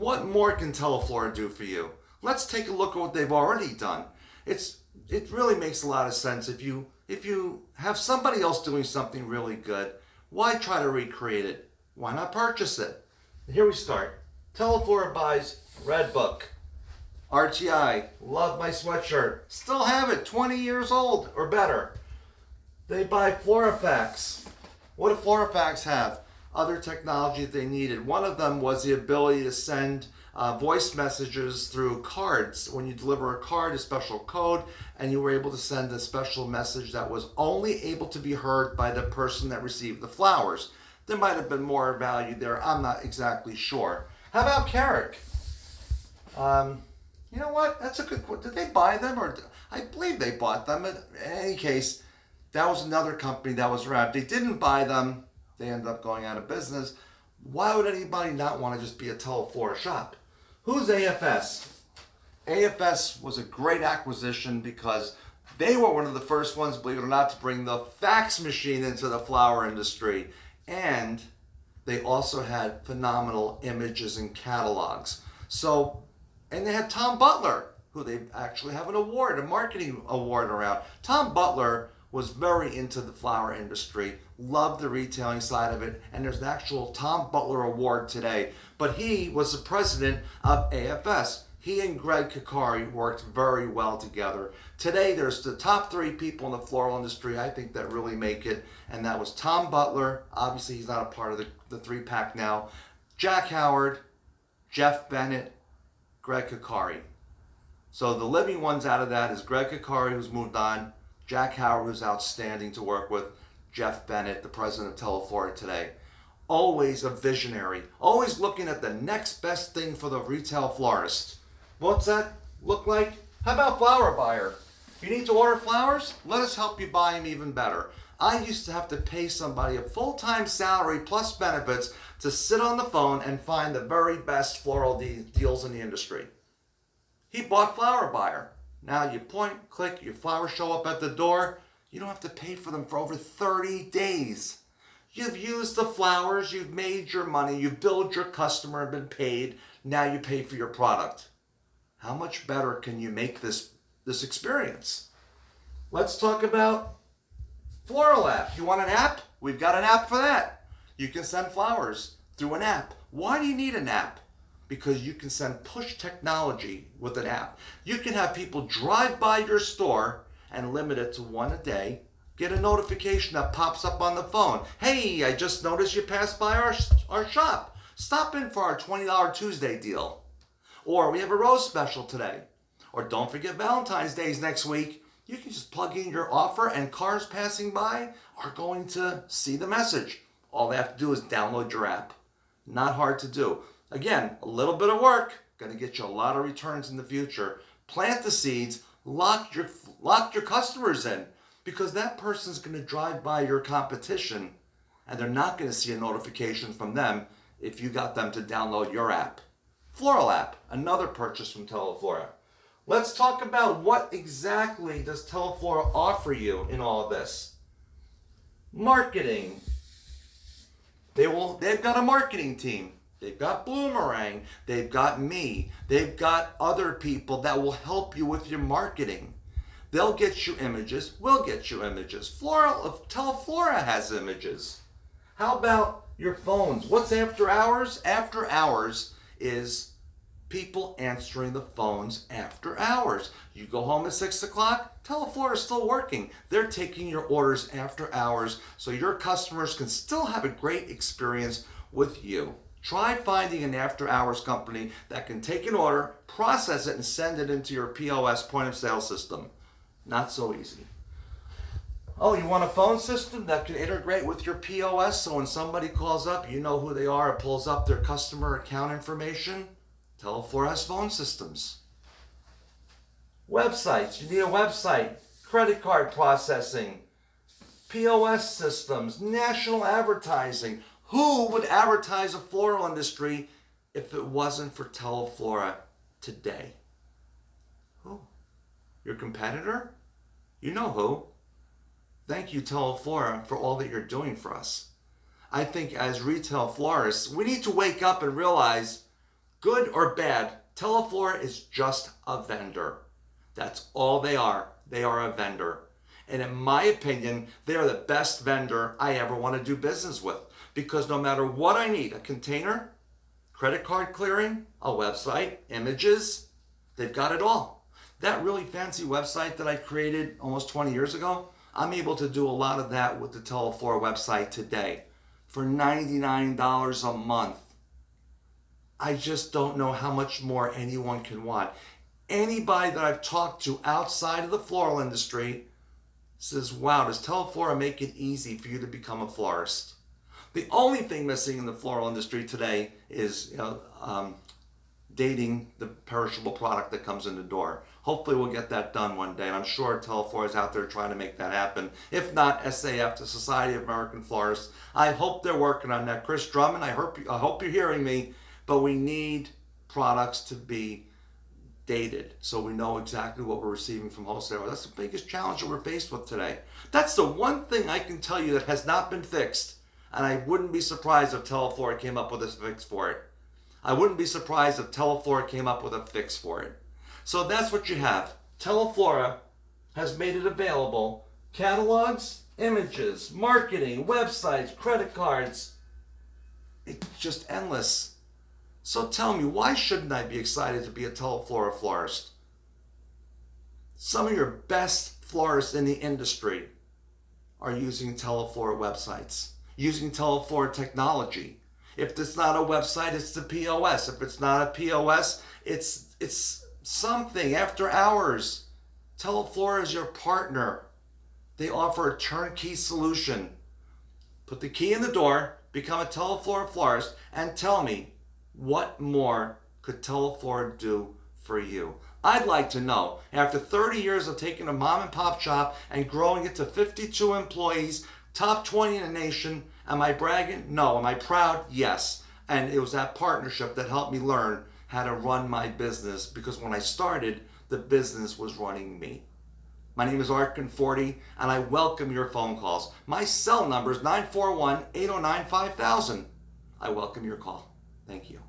what more can Teleflora do for you? Let's take a look at what they've already done. It really makes a lot of sense. If you have somebody else doing something really good, why try to recreate it? Why not purchase it? Here we start. Teleflora buys Red Book. RTI, love my sweatshirt. Still have it, 20 years old or better. They buy Florifax. What do Florifax have? Other technology that they needed. One of them was the ability to send voice messages through cards. When you deliver a card, a special code, and you were able to send a special message that was only able to be heard by the person that received the flowers. There might have been more value there. I'm not exactly sure. How about Carrick? You know what? That's a good question. Did they buy them? Or I believe they bought them. In any case, that was another company that was around. If they didn't buy them, they ended up going out of business. Why would anybody not want to just be a Teleflora shop? Who's AFS? AFS was a great acquisition because they were one of the first ones, believe it or not, to bring the fax machine into the flower industry. And they also had phenomenal images and catalogs. And they had Tom Butler, who they actually have an award, a marketing award around. Tom Butler was very into the flower industry, loved the retailing side of it, and there's an actual Tom Butler Award today. But he was the president of AFS. He and Greg Kakari worked very well together. Today, there's the top 3 people in the floral industry, I think, that really make it, and that was Tom Butler. Obviously, he's not a part of the 3-pack now. Jack Howard, Jeff Bennett, Greg Kakari. So the living ones out of that is Greg Kakari, who's moved on, Jack Howard, who's outstanding to work with, Jeff Bennett, the president of Teleflora today. Always a visionary, always looking at the next best thing for the retail florist. What's that look like? How about Flower Buyer? You need to order flowers? Let us help you buy them even better. I used to have to pay somebody a full-time salary plus benefits to sit on the phone and find the very best floral deals in the industry. He bought Flower Buyer. Now you point, click, your flowers show up at the door. You don't have to pay for them for over 30 days. You've used the flowers, you've made your money, you've billed your customer and been paid. Now you pay for your product. How much better can you make this experience? Let's talk about Floral app. You want an app? We've got an app for that. You can send flowers through an app. Why do you need an app? Because you can send push technology with an app. You can have people drive by your store and limit it to 1 a day. Get a notification that pops up on the phone. Hey, I just noticed you passed by our shop. Stop in for our $20 Tuesday deal. Or we have a rose special today. Or don't forget Valentine's Day is next week. You can just plug in your offer and cars passing by are going to see the message. All they have to do is download your app. Not hard to do. Again, a little bit of work, going to get you a lot of returns in the future. Plant the seeds, lock your customers in, because that person's going to drive by your competition and they're not going to see a notification from them if you got them to download your app. Floral app, another purchase from Teleflora. Let's talk about what exactly does Teleflora offer you in all of this. Marketing. They've got a marketing team. They've got Bloomerang. They've got me. They've got other people that will help you with your marketing. They'll get you images. We'll get you images. Teleflora has images. How about your phones? What's after hours? After hours is people answering the phones after hours. You go home at 6 o'clock, Teleflora is still working. They're taking your orders after hours so your customers can still have a great experience with you. Try finding an after hours company that can take an order, process it, and send it into your POS, point of sale system. Not so easy. Oh, you want a phone system that can integrate with your POS so when somebody calls up, you know who they are, it pulls up their customer account information? Teleflora has phone systems. Websites, you need a website, credit card processing, POS systems, national advertising. Who would advertise a floral industry if it wasn't for Teleflora today? Who? Your competitor? You know who. Thank you, Teleflora, for all that you're doing for us. I think as retail florists, we need to wake up and realize Good or bad, Teleflora is just a vendor. That's all they are. They are a vendor. And in my opinion, they are the best vendor I ever want to do business with. Because no matter what I need, a container, credit card clearing, a website, images, they've got it all. That really fancy website that I created almost 20 years ago, I'm able to do a lot of that with the Teleflora website today for $99 a month. I just don't know how much more anyone can want. Anybody that I've talked to outside of the floral industry says, wow, does Teleflora make it easy for you to become a florist? The only thing missing in the floral industry today is dating the perishable product that comes in the door. Hopefully we'll get that done one day, and I'm sure Teleflora is out there trying to make that happen. If not, SAF, the Society of American Florists, I hope they're working on that. Chris Drummond, I hope you're hearing me, but we need products to be dated so we know exactly what we're receiving from wholesalers. That's the biggest challenge that we're faced with today. That's the one thing I can tell you that has not been fixed, and I wouldn't be surprised if Teleflora came up with a fix for it. I wouldn't be surprised if Teleflora came up with a fix for it. So that's what you have. Teleflora has made it available. Catalogs, images, marketing, websites, credit cards. It's just endless. So tell me, why shouldn't I be excited to be a Teleflora florist? Some of your best florists in the industry are using Teleflora websites, using Teleflora technology. If it's not a website, it's the POS. If it's not a POS, it's something after hours. Teleflora is your partner. They offer a turnkey solution. Put the key in the door, become a Teleflora florist, and tell me, what more could Teleflora do for you? I'd like to know. After 30 years of taking a mom and pop shop and growing it to 52 employees, top 20 in the nation, am I bragging? No. Am I proud? Yes. And it was that partnership that helped me learn how to run my business, because when I started, the business was running me. My name is Art Conforti, and I welcome your phone calls. My cell number is 941-809-5000. I welcome your call. Thank you.